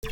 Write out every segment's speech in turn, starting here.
If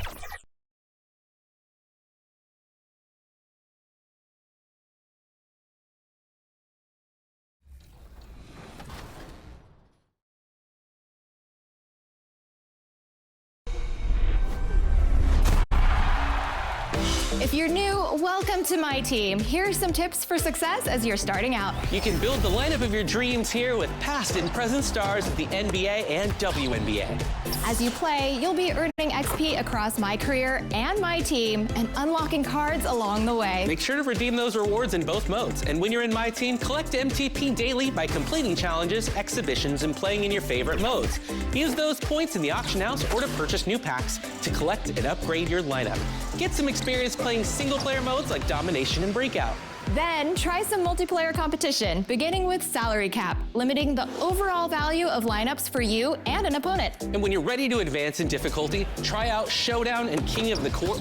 you're new, welcome to my team. Here are some tips for success as you're starting out. You can build the lineup of your dreams here with past and present stars of the NBA and WNBA. As you play, you'll be earning XP across my career and my team and unlocking cards along the way. Make sure to redeem those rewards in both modes. And when you're in my team, collect MTP daily by completing challenges, exhibitions, and playing in your favorite modes. Use those points in the auction house or to purchase new packs to collect and upgrade your lineup. Get some experience playing single-player modes like Domination and Breakout. Then try some multiplayer competition, beginning with salary cap, limiting the overall value of lineups for you and an opponent. And when you're ready to advance in difficulty, try out Showdown and King of the Court.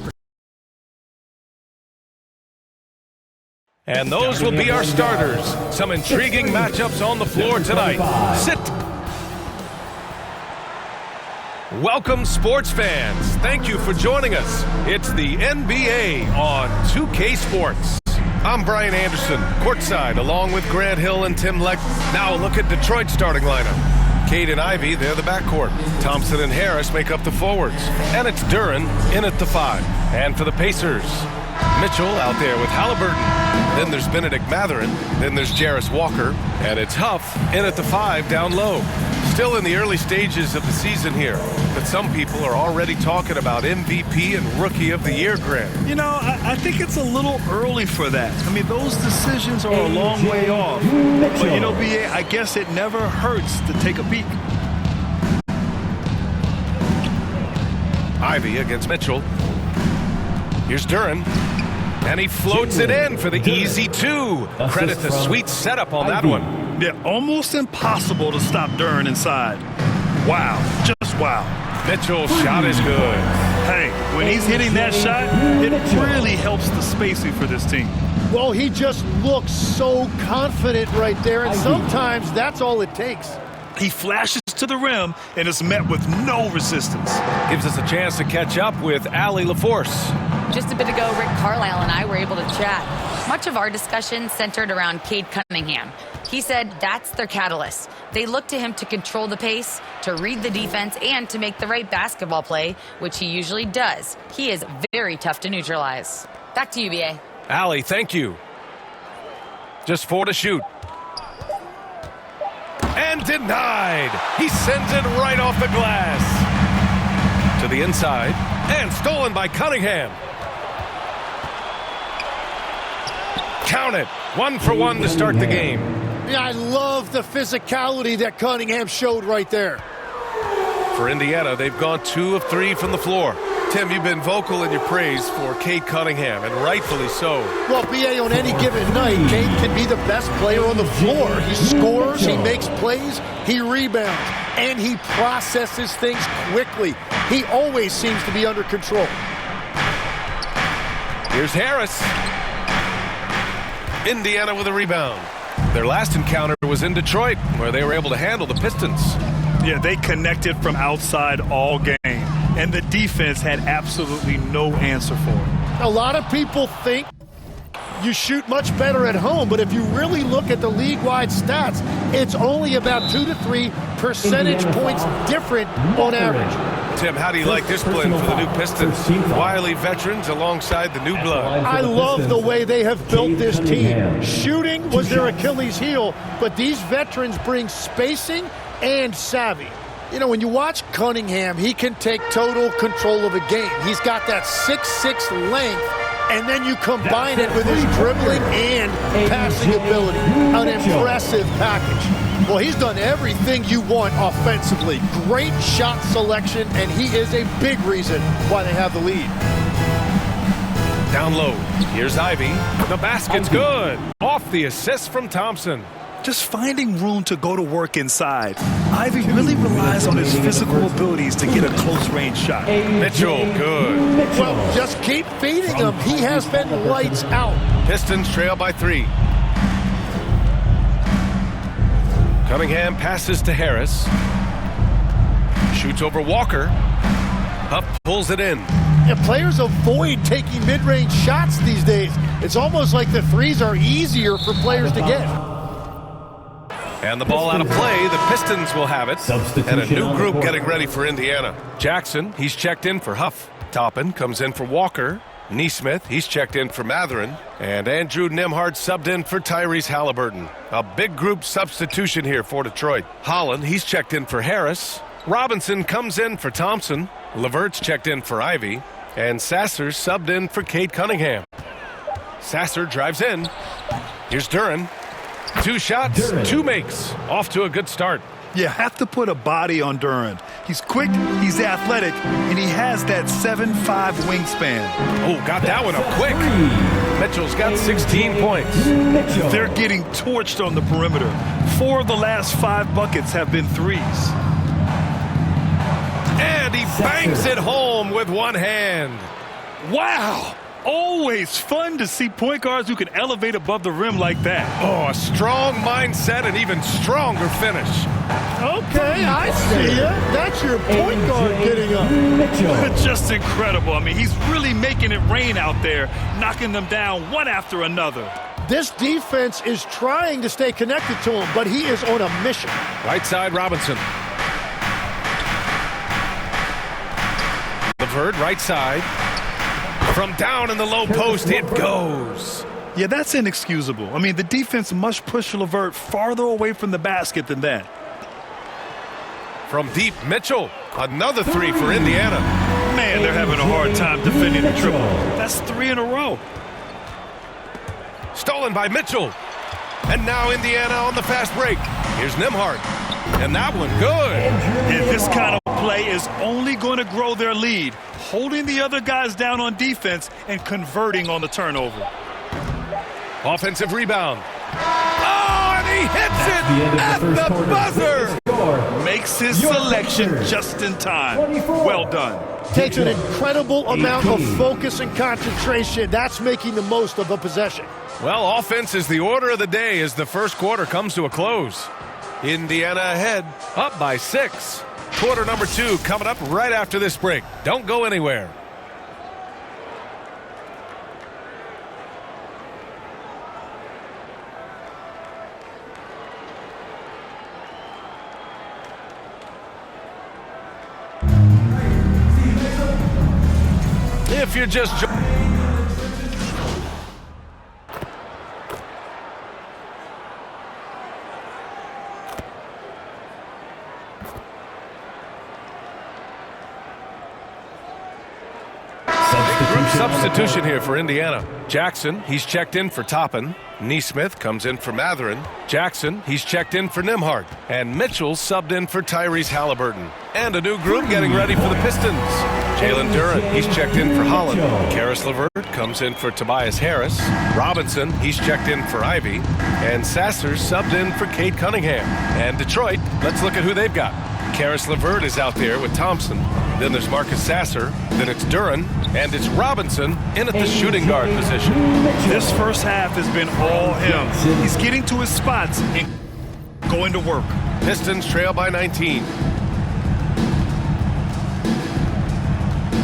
And those will be our starters. Some intriguing matchups on the floor tonight. Sit. Welcome, sports fans. Thank you for joining us. It's the NBA on 2K Sports. I'm Brian Anderson, courtside, along with Grant Hill and Tim Leck. Now look at Detroit's starting lineup. Cade and Ivy, they're the backcourt. Thompson and Harris make up the forwards. And it's Duren in at the 5. And for the Pacers, Mitchell out there with Halliburton. Then there's Benedict Mathurin. Then there's Jarris Walker. And it's Huff in at the 5 down low. Still in the early stages of the season here, but some people are already talking about MVP and Rookie of the Year, Grant. You know, I think it's a little early for that. I mean, those decisions are a long way off. But, you know, BA, I guess it never hurts to take a peek. Ivy against Mitchell. Here's Duren. And he floats it in for the easy 2. Credit the sweet setup on that one. Yeah, almost impossible to stop Duren inside. Wow, just wow. Mitchell's shot is good. Hey, when he's hitting that shot, it really helps the spacing for this team. Well, he just looks so confident right there, and sometimes that's all it takes. He flashes to the rim and is met with no resistance. Gives us a chance to catch up with Allie LaForce. Just a bit ago, Rick Carlisle and I were able to chat. Much of our discussion centered around Cade Cunningham. He said that's their catalyst. They look to him to control the pace, to read the defense, and to make the right basketball play, which he usually does. He is very tough to neutralize. Back to you, BA. Allie, thank you. Just 4 to shoot. And denied. He sends it right off the glass. To the inside. And stolen by Cunningham. Count it. 1 for 1 to start the game. Yeah, I love the physicality that Cunningham showed right there. For Indiana, they've gone 2 of 3 from the floor. Tim, you've been vocal in your praise for Cade Cunningham, and rightfully so. Well, BA, on any given night, Cade can be the best player on the floor. He scores, he makes plays, he rebounds, and he processes things quickly. He always seems to be under control. Here's Harris. Indiana with a rebound. Their last encounter was in Detroit, where they were able to handle the Pistons. Yeah, they connected from outside all game, and the defense had absolutely no answer for it. A lot of people think you shoot much better at home, but if you really look at the league-wide stats, it's only about 2 to 3 percentage points different on average. Tim, how do you like this blend for the new Pistons? Wily veterans alongside the new blood. I love the way they have built this team. Shooting was their Achilles heel, but these veterans bring spacing and savvy. You know, when you watch Cunningham, he can take total control of a game. He's got that 6'6" length, and then you combine it with his dribbling and passing ability. An impressive package. Well, he's done everything you want offensively. Great shot selection, and he is a big reason why they have the lead. Down low. Here's Ivy. The basket's good. Off the assist from Thompson. Just finding room to go to work inside. Ivy really relies on his physical abilities to get a close-range shot. Mitchell, good. Well, just keep feeding him. He has been lights out. Pistons trail by 3. Cunningham passes to Harris. Shoots over Walker. Huff pulls it in. Yeah, players avoid taking mid-range shots these days. It's almost like the threes are easier for players to get. And the ball out of play. The Pistons will have it. And a new group getting ready for Indiana. Jackson, he's checked in for Huff. Toppin comes in for Walker. Neesmith, he's checked in for Matherin. And Andrew Nembhard subbed in for Tyrese Halliburton. A big group substitution here for Detroit. Holland, he's checked in for Harris. Robinson comes in for Thompson. Levert's checked in for Ivy. And Sasser subbed in for Cade Cunningham. Sasser drives in. Here's Duren. 2 shots, 2 makes. Off to a good start. You have to put a body on Duren. He's quick, he's athletic, and he has that 7'5" wingspan. Oh, got that one up quick. Mitchell's got 16 points. They're getting torched on the perimeter. 4 of the last 5 buckets have been threes. And he bangs it home with one hand. Wow! Always fun to see point guards who can elevate above the rim like that. Oh, a strong mindset and even stronger finish. Okay, I see ya. That's your point guard getting up. Just incredible. I mean, he's really making it rain out there, knocking them down one after another. This defense is trying to stay connected to him, but he is on a mission. Right side, Robinson. Levert, right side. From down in the low post, it goes. Yeah, that's inexcusable. I mean, the defense must push Levert farther away from the basket than that. From deep, Mitchell. Another 3 for Indiana. Man, they're having a hard time defending the triple. That's 3 in a row. Stolen by Mitchell. And now Indiana on the fast break. Here's Nembhard. And that one good. And this kind of play is only going to grow their lead, holding the other guys down on defense and converting on the turnover. Offensive rebound. Oh, and he hits it at the buzzer. Makes his selection just in time. Well done. Takes an incredible amount of focus and concentration. That's making the most of a possession. Well, offense is the order of the day as the first quarter comes to a close. Indiana ahead, up by 6. Quarter number 2 coming up right after this break. Don't go anywhere. If you're just substitution here for Indiana. Jackson, he's checked in for Toppin. Neesmith comes in for Matherin. Jackson, he's checked in for Nembhard. And Mitchell subbed in for Tyrese Halliburton. And a new group getting ready for the Pistons. Jalen Duren, he's checked in for Holland. Karis LeVert comes in for Tobias Harris. Robinson, he's checked in for Ivy. And Sasser subbed in for Cade Cunningham. And Detroit, let's look at who they've got. Karis LeVert is out there with Thompson. Then there's Marcus Sasser. Then it's Duren. And it's Robinson in at the shooting guard position. This first half has been all him. He's getting to his spots and going to work. Pistons trail by 19.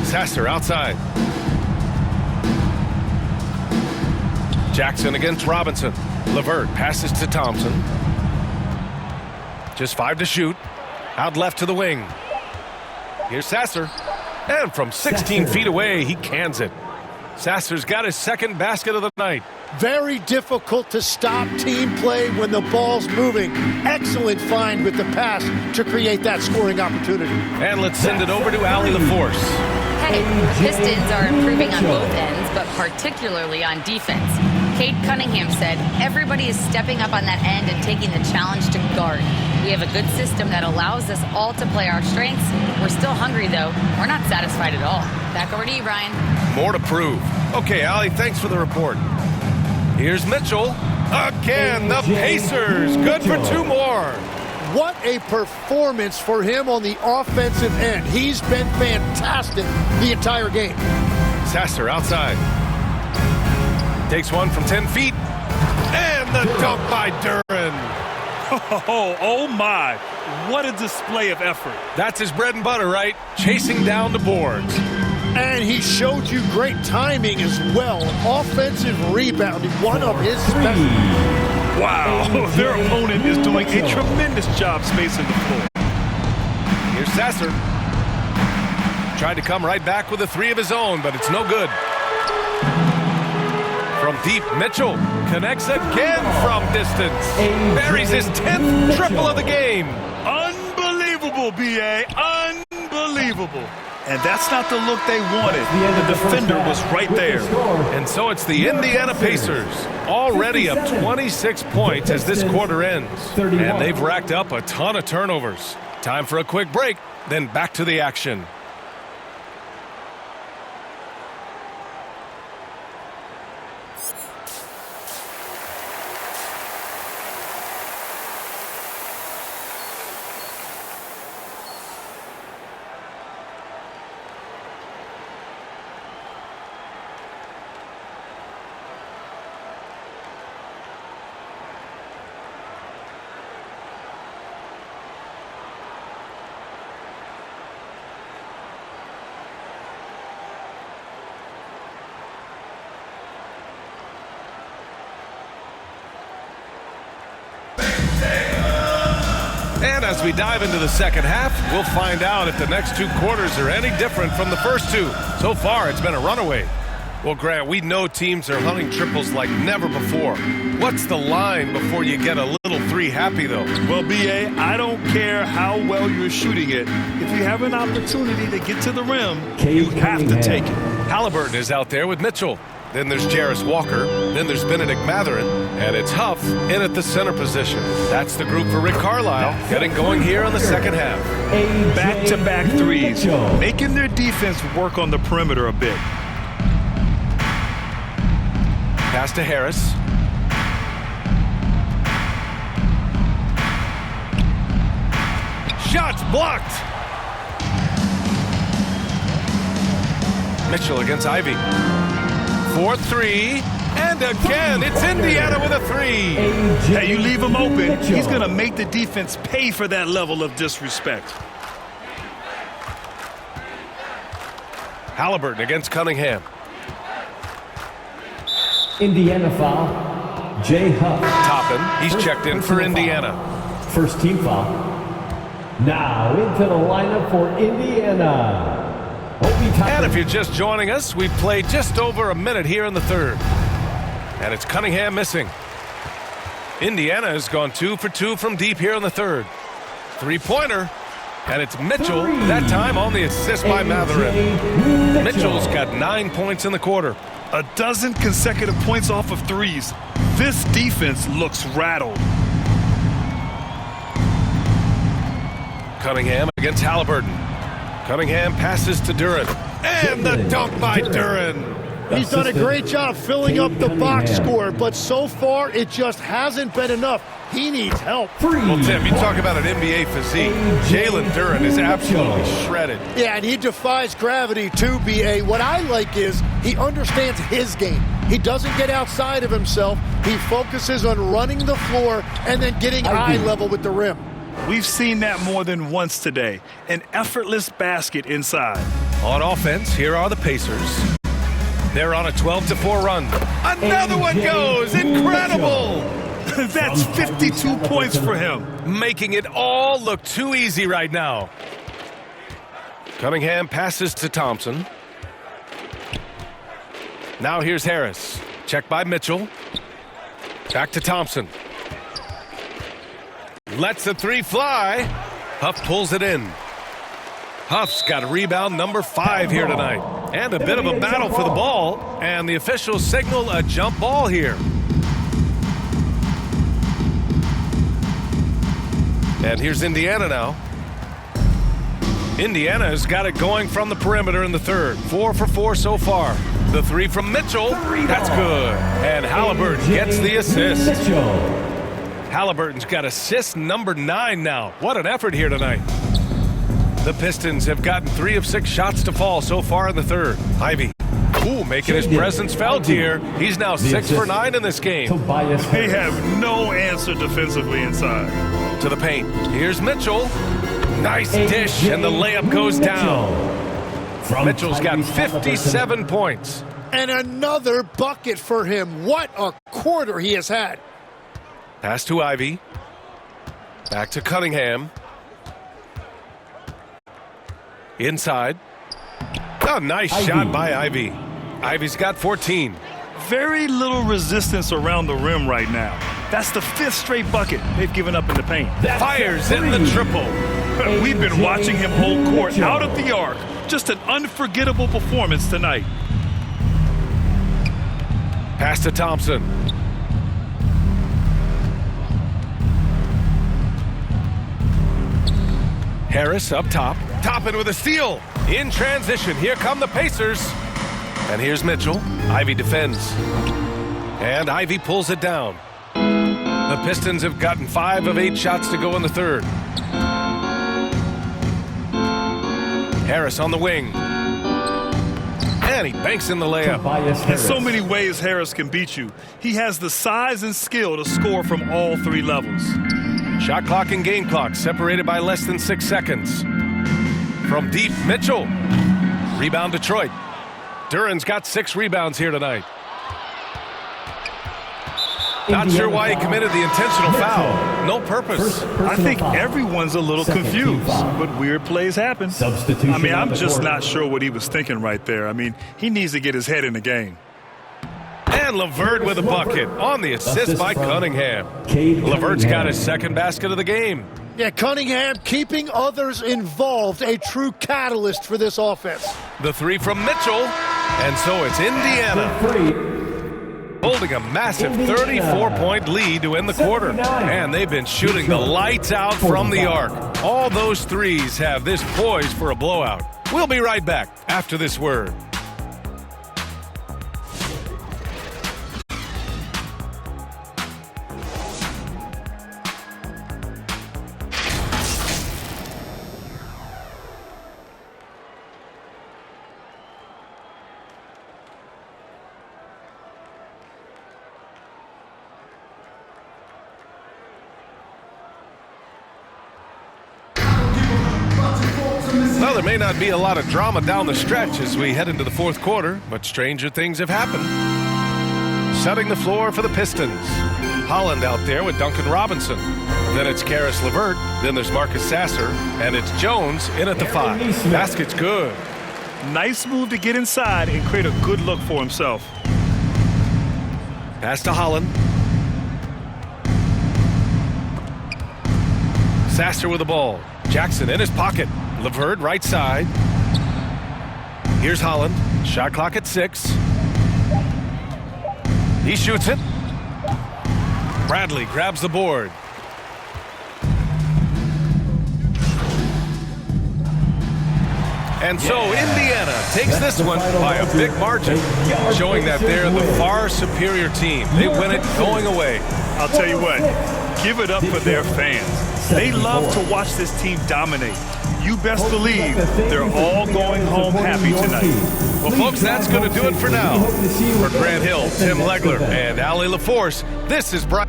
Sasser outside. Jackson against Robinson. LeVert passes to Thompson. Just 5 to shoot. Out left to the wing. Here's Sasser. And from 16 feet away, he cans it. Sasser's got his second basket of the night. Very difficult to stop team play when the ball's moving. Excellent find with the pass to create that scoring opportunity. And let's send it over to Allie LaForce. Hey, the Pistons are improving on both ends, but particularly on defense. Cade Cunningham said, everybody is stepping up on that end and taking the challenge to guard. We have a good system that allows us all to play our strengths. We're still hungry, though. We're not satisfied at all. Back over to you, Brian. More to prove. Okay, Allie, thanks for the report. Here's Mitchell. Again, the Pacers. Good for 2 more. What a performance for him on the offensive end. He's been fantastic the entire game. Sasser outside. Takes one from 10 feet. And the dunk by Duren. Oh my. What a display of effort. That's his bread and butter, right? Chasing down the boards. And he showed you great timing as well. Offensive rebounding, one of his specialties. Wow, their opponent is doing a tremendous job spacing the floor. Here's Sasser. Tried to come right back with a three of his own, but it's no good. From deep, Mitchell connects again from distance. Buries his 10th triple of the game. Unbelievable, B.A. Unbelievable. And that's not the look they wanted. The defender was right there. And so it's the Indiana Pacers, already up 26 points as this quarter ends. And they've racked up a ton of turnovers. Time for a quick break, then back to the action. And as we dive into the second half, we'll find out if the next two quarters are any different from the first two. So far, it's been a runaway. Well, Grant, we know teams are hunting triples like never before. What's the line before you get a little three happy, though? Well, B.A., I don't care how well you're shooting it. If you have an opportunity to get to the rim, you have to take it. Halliburton is out there with Mitchell. Then there's Jarris Walker. Then there's Benedict Mathurin. And it's Huff in at the center position. That's the group for Rick Carlisle getting going here in the second half. Back-to-back threes, making their defense work on the perimeter a bit. Pass to Harris. Shots blocked. Mitchell against Ivy. 4-3, and again, it's Indiana with a three. Hey, you leave him open, he's going to make the defense pay for that level of disrespect. Halliburton against Cunningham. Indiana foul, Jay Huff. Toppin, he's checked in for Indiana. First team foul. Now into the lineup for Indiana. And if you're just joining us, we've played just over a minute here in the third. And it's Cunningham missing. Indiana has gone 2 for 2 from deep here in the third. Three-pointer. And it's Mitchell, that time on the assist by Mathurin. Mitchell's got 9 points in the quarter. A dozen consecutive points off of threes. This defense looks rattled. Cunningham against Halliburton. Cunningham passes to Duren. And the dunk by Duren. He's done a great job filling up the box score, but so far it just hasn't been enough. He needs help. Well, Tim, you talk about an NBA physique. Jalen Duren is absolutely shredded. Yeah, and he defies gravity too, B.A. What I like is he understands his game. He doesn't get outside of himself. He focuses on running the floor and then getting eye level with the rim. We've seen that more than once today. An effortless basket inside. On offense, here are the Pacers. They're on a 12-4 run. Another one goes! Incredible! That's 52 points for him. Making it all look too easy right now. Cunningham passes to Thompson. Now here's Harris. Checked by Mitchell. Back to Thompson. Lets the three fly. Huff pulls it in. Huff's got rebound number 5 here tonight. And a bit of a battle for the ball. And the officials signal a jump ball here. And here's Indiana now. Indiana has got it going from the perimeter in the third. 4 for 4 so far. The three from Mitchell. That's good. And Halliburton gets the assist. Halliburton's got assist number 9 now. What an effort here tonight. The Pistons have gotten 3 of 6 shots to fall so far in the third. Ivy. Ooh, making his presence felt here. He's now 6 for 9 in this game. They have no answer defensively inside. to the paint. Here's Mitchell. Nice dish, and the layup goes down. Mitchell's got 57 points. And another bucket for him. What a quarter he has had. Pass to Ivy. Back to Cunningham. Inside. Oh, nice shot by Ivy. Ivy's got 14. Very little resistance around the rim right now. That's the 5th straight bucket they've given up in the paint. Fires in the triple. We've been watching him hold court out of the arc. Just an unforgettable performance tonight. Pass to Thompson. Harris up top. Toppin with a steal. In transition, here come the Pacers. And here's Mitchell. Ivy defends. And Ivy pulls it down. The Pistons have gotten 5 of 8 shots to go in the third. Harris on the wing. And he banks in the layup. In so many ways Harris can beat you. He has the size and skill to score from all 3 levels. Shot clock and game clock separated by less than 6 seconds. From deep, Mitchell. Rebound Detroit. Duran's got 6 rebounds here tonight. Not sure why he committed the intentional foul. No purpose. I think everyone's a little confused, but weird plays happen. I mean, I'm just not sure what he was thinking right there. I mean, he needs to get his head in the game. And LeVert with a bucket on the assist by Cunningham. LeVert's got his 2nd basket of the game. Yeah, Cunningham keeping others involved, a true catalyst for this offense. The 3 from Mitchell, and so it's Indiana holding a massive 34-point lead to end the quarter. And they've been shooting the lights out from the arc. All those threes have this poised for a blowout. We'll be right back after this word. Well, there may not be a lot of drama down the stretch as we head into the 4th quarter, but stranger things have happened. Setting the floor for the Pistons. Holland out there with Duncan Robinson. Then it's Karis LeVert. Then there's Marcus Sasser. And it's Jones in at the 5. Basket's good. Nice move to get inside and create a good look for himself. Pass to Holland. Sasser with the ball. Jackson in his pocket. LeVert right side. Here's Holland. Shot clock at 6. He shoots it. Bradley grabs the board. And so Indiana takes this one by a big margin, showing that they're the far superior team. They win it going away. I'll tell you what, give it up for their fans. They love to watch this team dominate. You best believe they're all going home happy tonight. Well, folks, that's going to do it for now. For Grant Hill, Tim Legler, and Allie LaForce, this is Brian.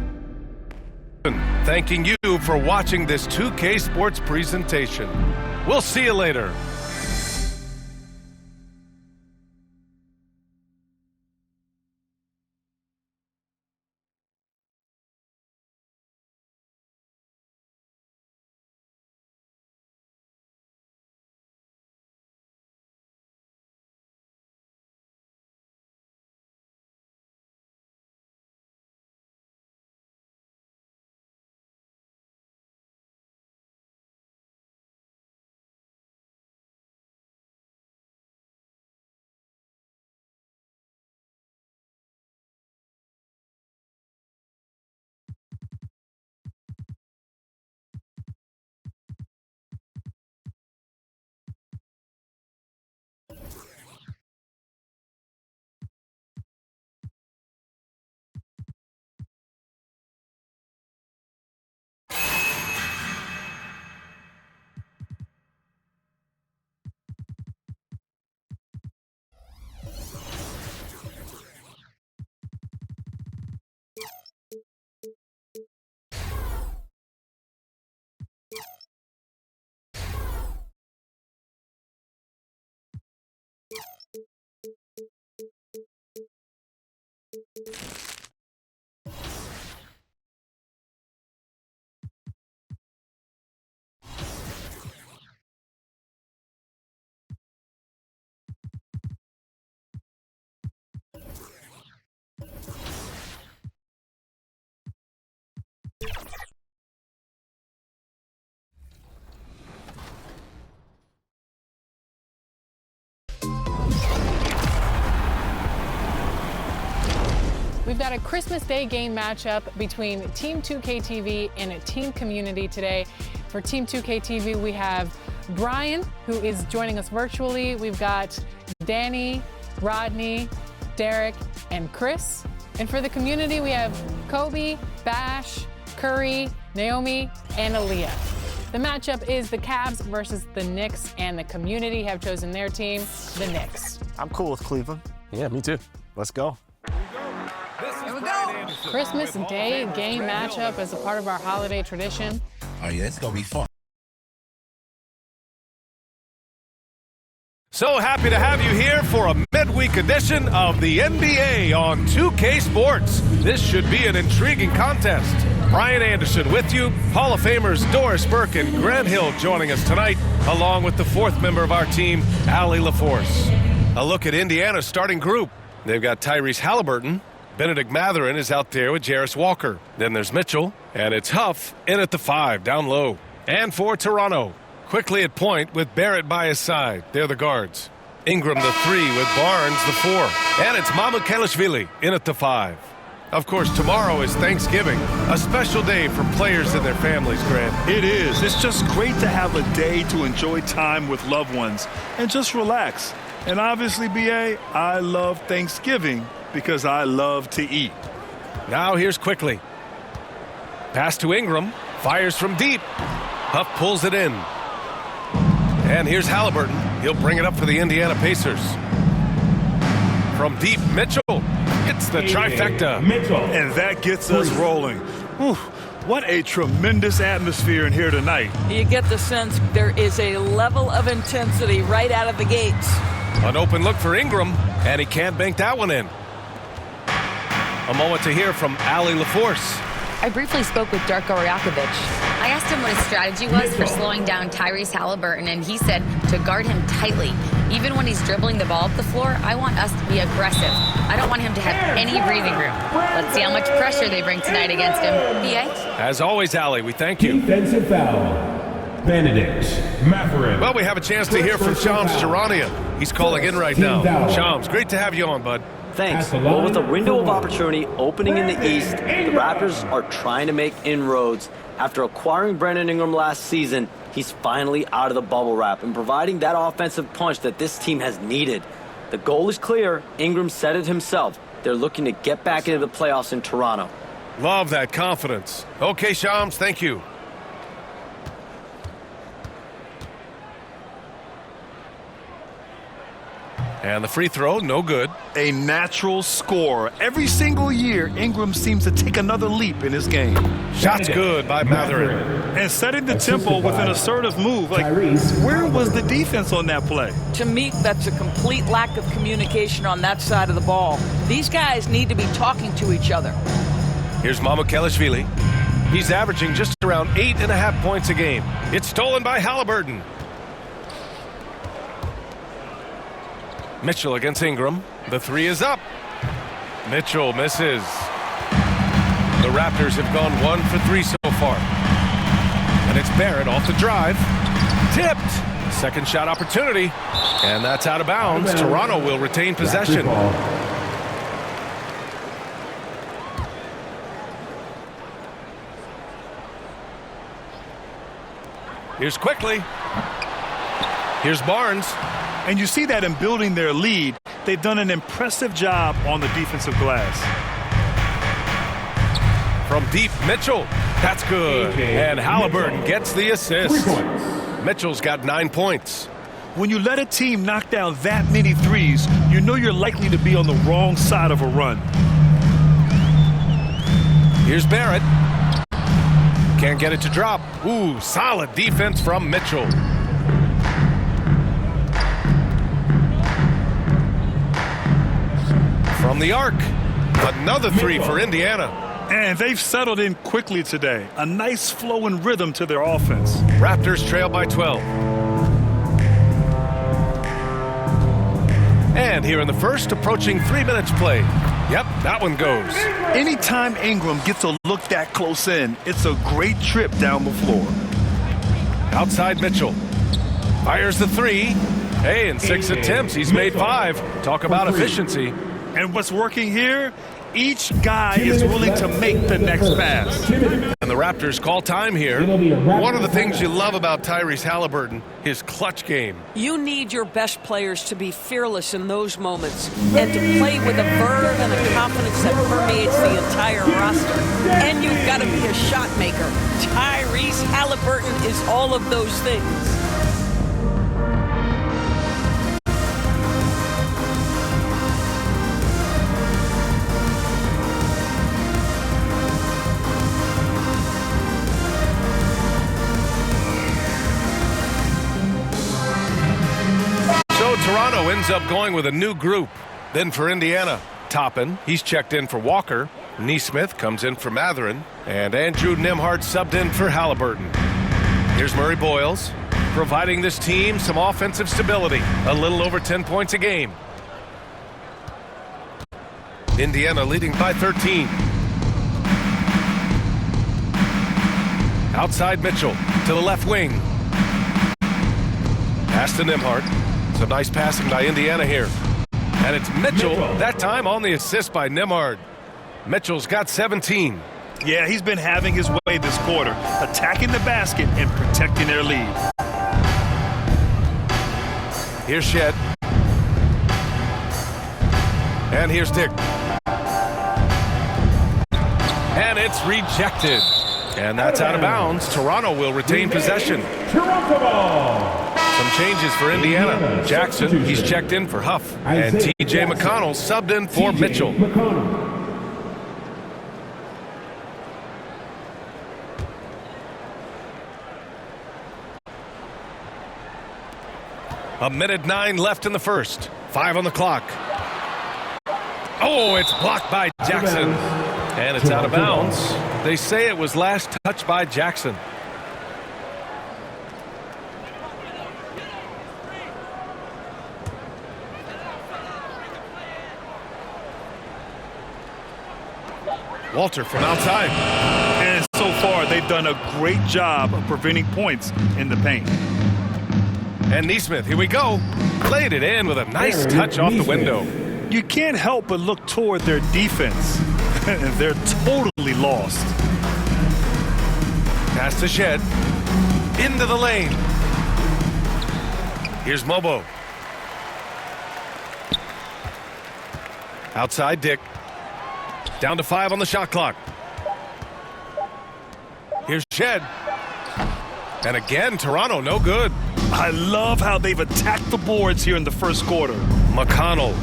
Thanking you for watching this 2K Sports presentation. We'll see you later. We've got a Christmas Day game matchup between Team 2K TV and a Team Community today. For Team 2K TV, we have Brian, who is joining us virtually. We've got Danny, Rodney, Derek, and Chris. And for the community, we have Kobe, Bash, Curry, Naomi, and Aaliyah. The matchup is the Cavs versus the Knicks, and the community have chosen their team, the Knicks. I'm cool with Cleveland. Yeah, me too. Let's go. Here we go. Christmas Day game matchup as a part of our holiday tradition. Oh, yeah, it's going to be fun. So happy to have you here for a midweek edition of the NBA on 2K Sports. This should be an intriguing contest. Brian Anderson with you, Hall of Famers Doris Burke and Grant Hill joining us tonight, along with the fourth member of our team, Allie LaForce. A look at Indiana's starting group. They've got Tyrese Halliburton. Benedict Mathurin is out there with Jarris Walker. Then there's Mitchell, and it's Huff in at the 5, down low. And for Toronto, quickly at point with Barrett by his side. They're the guards. Ingram the 3 with Barnes the 4. And it's Mamukelashvili in at the 5. Of course, tomorrow is Thanksgiving, a special day for players and their families, Grant. It is. It's just great to have a day to enjoy time with loved ones and just relax. And obviously, BA, I love Thanksgiving because I love to eat. Now here's quickly. Pass to Ingram. Fires from deep. Huff pulls it in. And here's Halliburton. He'll bring it up for the Indiana Pacers. From deep, Mitchell. It's the trifecta. Mitchell. And that gets us rolling. Whew, what a tremendous atmosphere in here tonight. You get the sense there is a level of intensity right out of the gates. An open look for Ingram, and he can't bank that one in. A moment to hear from Allie LaForce. I briefly spoke with Darko Rajakovic. I asked him what his strategy was for slowing down Tyrese Halliburton, and he said to guard him tightly. Even when he's dribbling the ball up the floor, I want us to be aggressive. I don't want him to have any breathing room. Let's see how much pressure they bring tonight against him. B.A.? As always, Allie, we thank you. Defensive foul. Benedict Mathurin. Well, we have a chance to hear from Shams Charania. He's calling in right now. Shams, great to have you on, bud. Thanks. Well, with a window of opportunity opening in the East, the Raptors are trying to make inroads. After acquiring Brandon Ingram last season, he's finally out of the bubble wrap and providing that offensive punch that this team has needed. The goal is clear. Ingram said it himself. They're looking to get back into the playoffs in Toronto. Love that confidence. Okay, Shams, thank you. And the free throw, no good. A natural score. Every single year, Ingram seems to take another leap in his game. Shots good by Mathurin. And setting the tempo with an assertive move. Like, where was the defense on that play? To me, that's a complete lack of communication on that side of the ball. These guys need to be talking to each other. Here's Mamukelashvili. He's averaging just around 8.5 points a game. It's stolen by Halliburton. Mitchell against Ingram. The 3 is up. Mitchell misses. The Raptors have gone 1 for 3 so far. And it's Barrett off the drive. Tipped. Second shot opportunity. And that's out of bounds. Toronto will retain possession. Here's quickly. Here's Barnes. And you see that in building their lead, they've done an impressive job on the defensive glass. From deep, Mitchell. That's good. And Halliburton gets the assist. Mitchell's got 9 points. When you let a team knock down that many threes, you know you're likely to be on the wrong side of a run. Here's Barrett. Can't get it to drop. Ooh, solid defense from Mitchell. From the arc, another 3 for Indiana. And they've settled in quickly today. A nice flow and rhythm to their offense. Raptors trail by 12. And here in the first, approaching 3 minutes play. Yep, that one goes. Anytime Ingram gets a look that close in, it's a great trip down the floor. Outside Mitchell. Fires the 3. Hey, in 6 attempts, he's made 5. Talk about efficiency. And what's working here? Each guy is willing to make the next pass. And the Raptors call time here. One of the things you love about Tyrese Halliburton, his clutch game. You need your best players to be fearless in those moments and to play with a verve and a confidence that permeates the entire roster. And you've got to be a shot maker. Tyrese Halliburton is all of those things. Toronto ends up going with a new group. Then for Indiana, Toppin, he's checked in for Walker. Neesmith comes in for Mathurin. And Andrew Nembhard subbed in for Halliburton. Here's Murray Boyles, providing this team some offensive stability. A little over 10 points a game. Indiana leading by 13. Outside Mitchell to the left wing. Pass to Nembhard. Some nice passing by Indiana here. And it's Mitchell, that time on the assist by Nembhard. Mitchell's got 17. Yeah, he's been having his way this quarter, attacking the basket and protecting their lead. Here's Shed. And here's Dick. And it's rejected. And that's out of bounds. Toronto will retain possession. Toronto ball. Some changes for Indiana. Jackson, he's checked in for Huff. And T.J. McConnell subbed in for Mitchell. A minute 9 left in the first. 5 on the clock. Oh, it's blocked by Jackson. And it's out of bounds. They say it was last touched by Jackson. Walter from outside. And so far, they've done a great job of preventing points in the paint. And Neesmith, here we go. Played it in with a nice touch off the window. You can't help but look toward their defense. They're totally lost. Pass to Shed. Into the lane. Here's Mobo. Outside Dick. Down to 5 on the shot clock. Here's Shed. And again, Toronto, no good. I love how they've attacked the boards here in the first quarter. McConnell.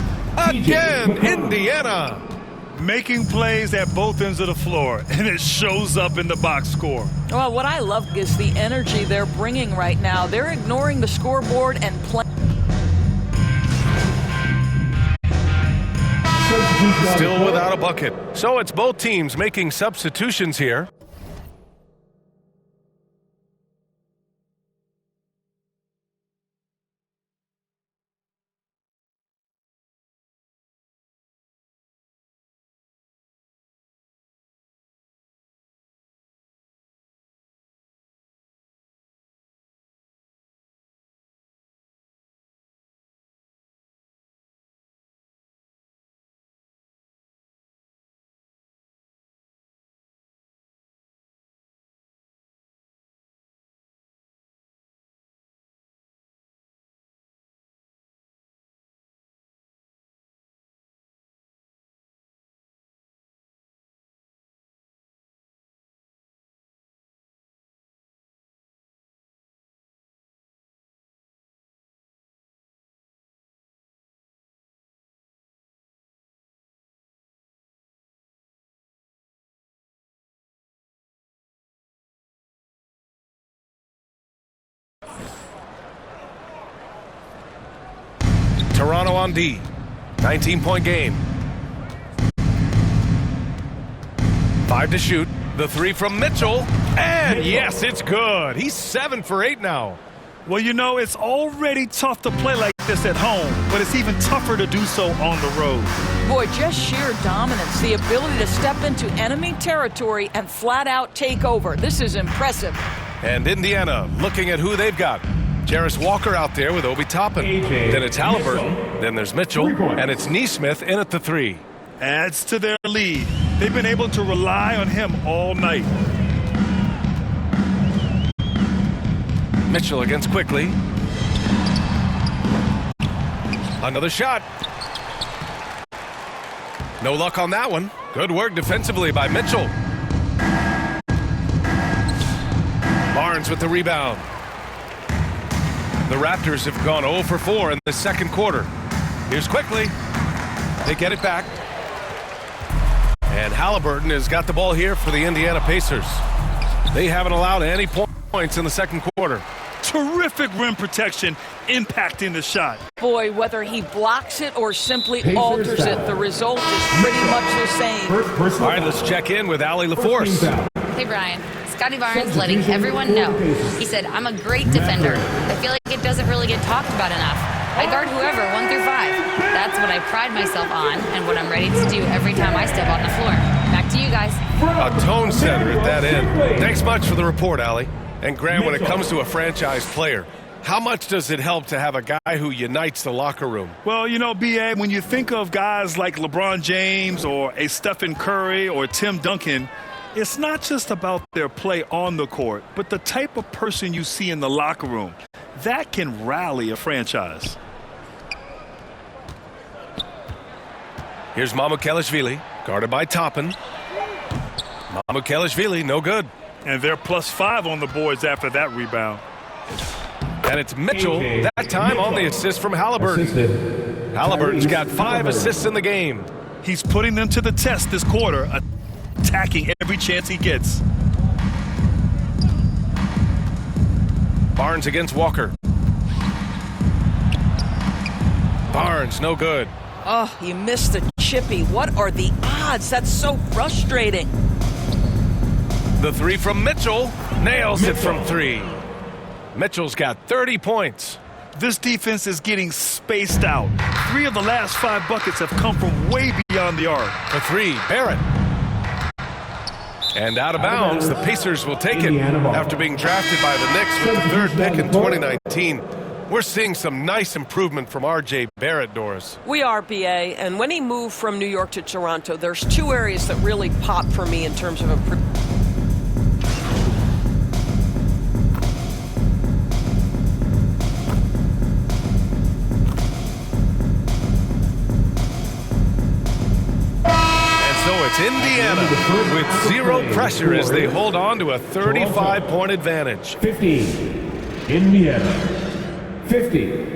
Again, Indiana. Making plays at both ends of the floor, and it shows up in the box score. Well, what I love is the energy they're bringing right now. They're ignoring the scoreboard and playing. Still without a bucket. So it's both teams making substitutions here. Toronto on D. 19-point game. 5 to shoot. The 3 from Mitchell. And yes, it's good. He's 7 for 8 now. Well, you know, it's already tough to play like this at home, but it's even tougher to do so on the road. Boy, just sheer dominance, the ability to step into enemy territory and flat out take over. This is impressive. And Indiana looking at who they've got. Jarris Walker out there with Obi Toppin. Then it's Halliburton. Then there's Mitchell. And it's Neesmith in at the 3. adds to their lead. They've been able to rely on him all night. Mitchell against Quickly. Another shot. No luck on that one. Good work defensively by Mitchell. Barnes with the rebound. The Raptors have gone 0 for 4 in the second quarter. Here's Quickly. They get it back. And Halliburton has got the ball here for the Indiana Pacers. They haven't allowed any points in the second quarter. Terrific rim protection impacting the shot. Boy, whether he blocks it or simply alters it, the result is pretty much the same. All right, let's check in with Allie LaForce. Hey, Brian. Scotty Barnes letting everyone know. He said, I'm a great defender. I feel like it doesn't really get talked about enough. I guard whoever, 1 through 5. That's what I pride myself on and what I'm ready to do every time I step on the floor. Back to you guys. A tone setter at that end. Thanks much for the report, Allie. And Graham, when it comes to a franchise player, how much does it help to have a guy who unites the locker room? Well, you know, B.A., when you think of guys like LeBron James or a Stephen Curry or Tim Duncan, it's not just about their play on the court, but the type of person you see in the locker room. That can rally a franchise. Here's Mamukelashvili, guarded by Toppin. Mamukelashvili, no good. And they're +5 on the boards after that rebound. And it's Mitchell, that time on the assist from Halliburton. Halliburton's got 5 assists in the game. He's putting them to the test this quarter, attacking every chance he gets. Barnes against Walker. Barnes, no good. Oh, you missed the chippy. What are the odds? That's so frustrating. The three from Mitchell. Nails it from 3. Mitchell's got 30 points. This defense is getting spaced out. 3 of the last 5 buckets have come from way beyond the arc. The 3, Barrett. And out of bounds, the Pacers will take it after being drafted by the Knicks with the 3rd pick in 2019. We're seeing some nice improvement from R.J. Barrett, Doris. We are, B.A., and when he moved from New York to Toronto, there's 2 areas that really pop for me in terms of improvement. It's Indiana with 0 pressure as they hold on to a 35-point advantage. 15. Indiana. 50.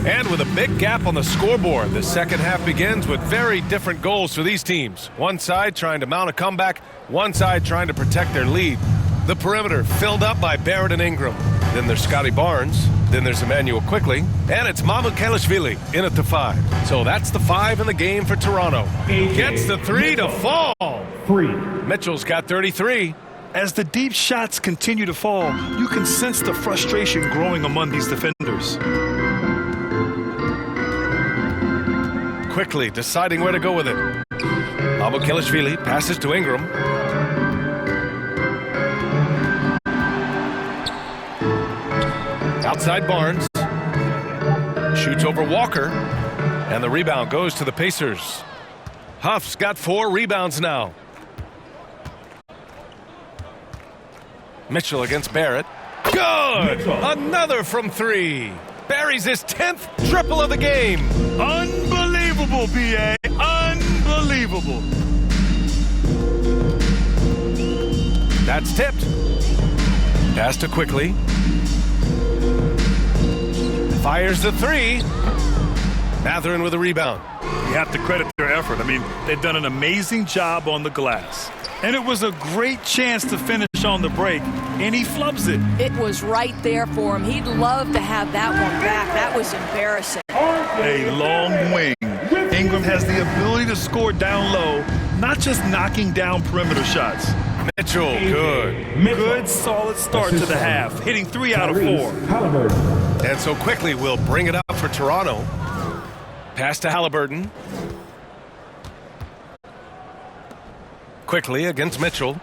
And with a big gap on the scoreboard, the second half begins with very different goals for these teams. One side trying to mount a comeback, one side trying to protect their lead. The perimeter filled up by Barrett and Ingram. Then there's Scotty Barnes. Then there's Emmanuel Quickly. And it's Mamukelashvili in at the 5. So that's the 5 in the game for Toronto. Gets the 3 to fall. 3. Mitchell's got 33. As the deep shots continue to fall, you can sense the frustration growing among these defenders. Quickly deciding where to go with it. Mamukelashvili passes to Ingram. Outside Barnes. Shoots over Walker. And the rebound goes to the Pacers. Huff's got 4 rebounds now. Mitchell against Barrett. Good! Another from 3. Buries his 10th triple of the game. Unbelievable, B.A. Unbelievable. That's tipped. Pass to Quickly. Fires the 3. Mathurin with a rebound. You have to credit their effort. I mean, they've done an amazing job on the glass. And it was a great chance to finish on the break and he flubs it. It was right there for him. He'd love to have that one back. That was embarrassing. A long wing. Ingram has the ability to score down low, not just knocking down perimeter shots. Mitchell, good. Good, solid start to the half, hitting 3 out of 4. And so quickly we'll bring it up for Toronto. Pass to Halliburton. Quickly against Mitchell.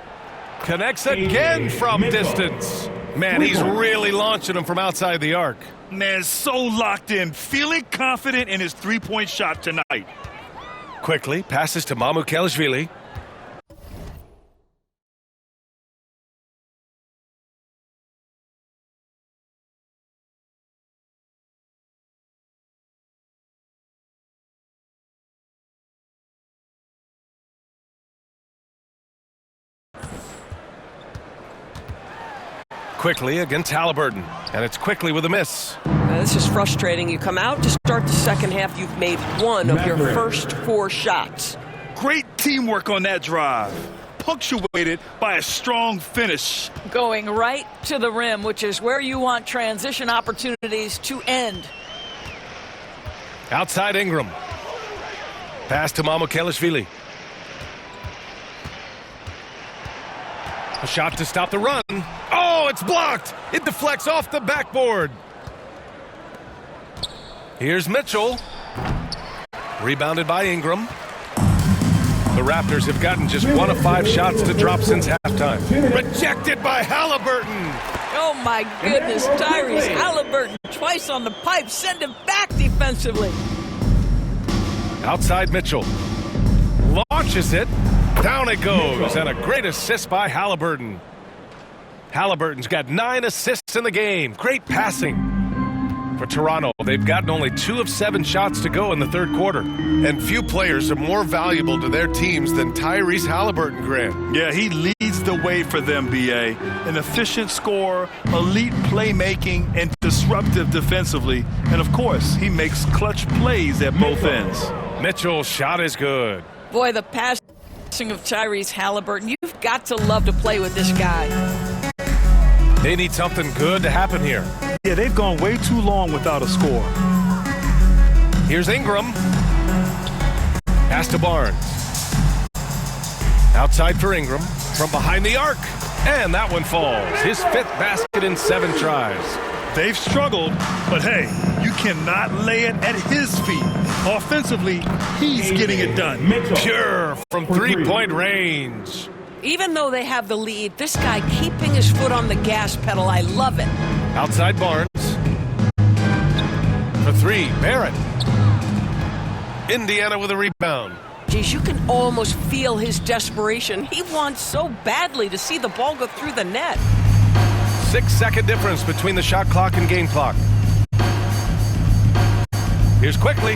Connects again from distance. Man, he's really launching him from outside the arc. Man, so locked in, feeling confident in his three-point shot tonight. Quickly passes to Mamukelashvili. Quickly against Halliburton, and it's quickly with a miss. This is frustrating. You come out to start the second half, you've made one of your first 4 shots. Great teamwork on that drive, punctuated by a strong finish. Going right to the rim, which is where you want transition opportunities to end. Outside Ingram. Pass to Mamukelashvili. A shot to stop the run. Oh, it's blocked. It deflects off the backboard. Here's Mitchell. Rebounded by Ingram. The Raptors have gotten just 1 of 5 shots to drop since halftime. Rejected by Halliburton. Oh, my goodness. Tyrese Halliburton twice on the pipe. Send him back defensively. Outside Mitchell. Launches it. Down it goes. And a great assist by Halliburton. Halliburton's got 9 assists in the game. Great passing. For Toronto, they've gotten only 2 of 7 shots to go in the third quarter. And few players are more valuable to their teams than Tyrese Halliburton, Grant. Yeah, he leads the way for them, B.A. An efficient scorer, elite playmaking, and disruptive defensively. And, of course, he makes clutch plays at both ends. Mitchell's shot is good. Boy, the passing of Tyrese Halliburton, you've got to love to play with this guy. They need something good to happen here. Yeah, they've gone way too long without a score. Here's Ingram. Pass to Barnes. Outside for Ingram. From behind the arc. And that one falls. His 5th basket in 7 tries. They've struggled, but hey, you cannot lay it at his feet. Offensively, he's getting it done. Pure from 3-point range. Even though they have the lead, this guy keeping his foot on the gas pedal, I love it. Outside Barnes. For 3, Barrett. Indiana with a rebound. Geez, you can almost feel his desperation. He wants so badly to see the ball go through the net. 6-second difference between the shot clock and game clock. Here's quickly.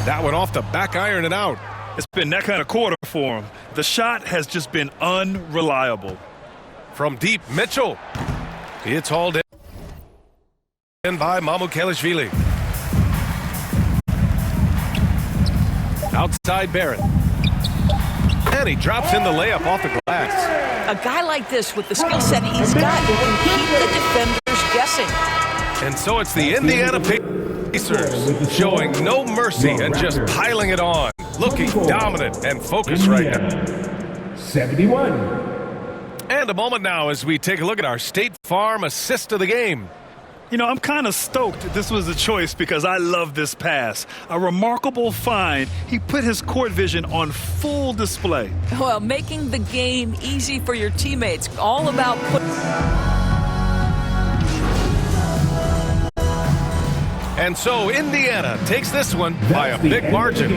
That one off the back iron and out. It's been that kind of quarter for him. The shot has just been unreliable. From deep, Mitchell. It's hauled in by Mamukelashvili. Outside Barrett. And he drops in the layup off the glass. A guy like this with the skill set he's got can keep the defenders guessing. And so it's the Indiana Pacers showing no mercy and just piling it on. Looking dominant and focused right now. 71. And a moment now as we take a look at our State Farm assist of the game. You know, I'm kind of stoked this was a choice because I love this pass. A remarkable find. He put his court vision on full display. Well, making the game easy for your teammates. All about And so Indiana takes this one by a big margin.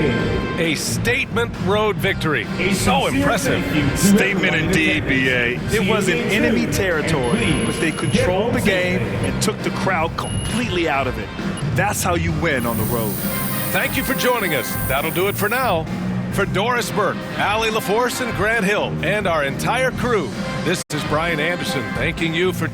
A statement road victory. So impressive. Statement indeed, B.A. It was in enemy territory, but they controlled the game and took the crowd completely out of it. That's how you win on the road. Thank you for joining us. That'll do it for now. For Doris Burke, Allie LaForce, and Grant Hill, and our entire crew, this is Brian Anderson thanking you for